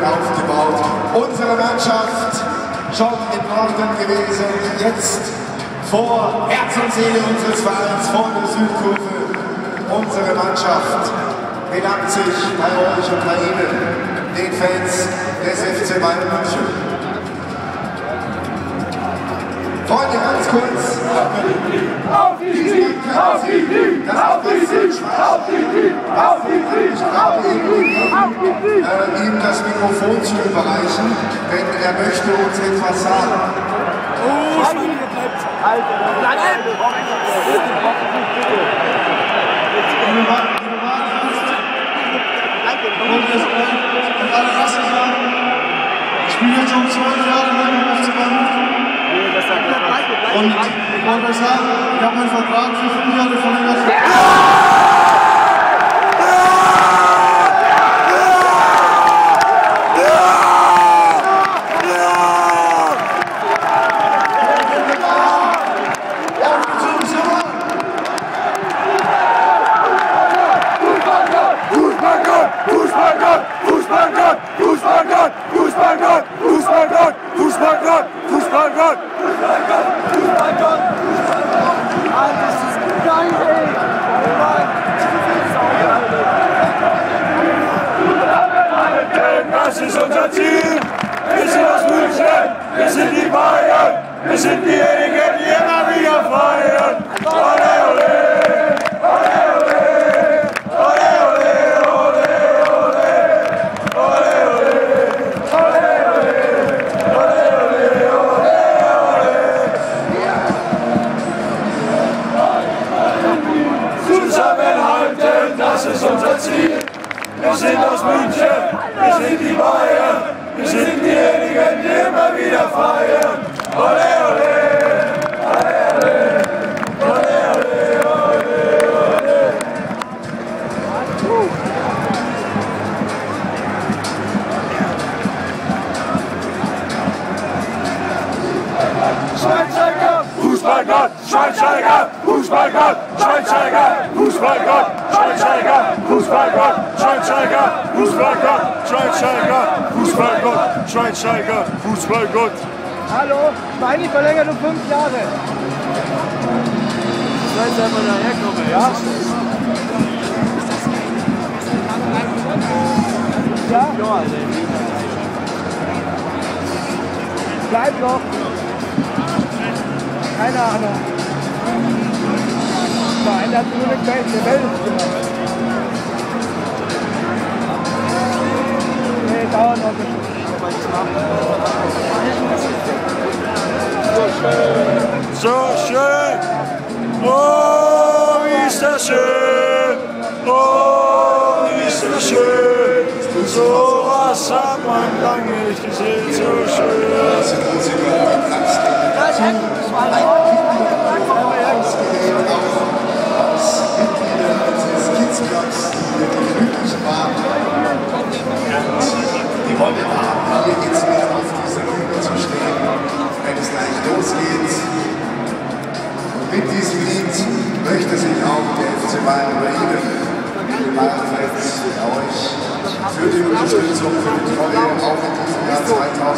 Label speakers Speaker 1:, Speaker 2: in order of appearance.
Speaker 1: aufgebaut. Unsere Mannschaft schon im Norden gewesen, jetzt vor Herz und Seele unseres Vereins, vor der Südkurve. Unsere Mannschaft bedankt sich bei euch und bei Ihnen, den Fans des FC Bayern München. Freunde, ganz kurz.
Speaker 2: Auf die Knie! Auf die Knie! Auf die Knie! Auf die Knie! Auf die Knie! Auf die Knie!
Speaker 1: Ihm das Mikrofon zu überreichen, denn er möchte uns etwas sagen.
Speaker 2: Oh, Schweinige bleibt. Alter,
Speaker 3: ich spiele jetzt schon 12 Jahre lang im FC Bayern München. Und ich wollte euch sagen, ich habe meinen Vertrag für 5 Jahre verlängert.
Speaker 2: Das ist unser Ziel! Wir sind aus München! Wir sind die Bayern! Wir sind diejenigen, die immer wieder feiern! Ole, ole! Ole, ole! Ole, ole! Ole, ole! Ole, ole! Ole, ole! Zusammenhalten, das ist unser Ziel! Wir sind aus München, wir sind die Bayern, wir sind diejenigen, die immer wieder feiern. Ole, ole, ole, ole, ole, ole, ole. Schweinsteiger, Fußballgott, Schweinsteiger, Fußballgott, Schweinsteiger, Fußballgott, Schweinsteiger, Fußballgott, Schweinsteiger, Fußballgott, Schweinsteiger, Fußballgott, Schweinsteiger, Fußballgott.
Speaker 4: Hallo, Schweini verlängert um 5 Jahre.
Speaker 5: Ich weiß einfach daherkommen.
Speaker 4: Ja? Ja?
Speaker 5: Ja,
Speaker 4: Bleib noch. Keine Ahnung. Nein, der hat nur eine Welt gemacht. Nee, dauert noch ein bisschen.
Speaker 2: So schön, oh, wie ist das schön, oh, wie ist das schön, so was hat man lange nicht gesehen, so schön.
Speaker 1: Die Rolle war, hier jetzt wieder auf dieser Bühne zu stehen, wenn es gleich losgeht. Und mit diesem Lied möchte sich auch der FC Bayern bei Ihnen, liebe Bayern-Fans, euch für die Unterstützung, für die Treue auch in diesem Jahr 2000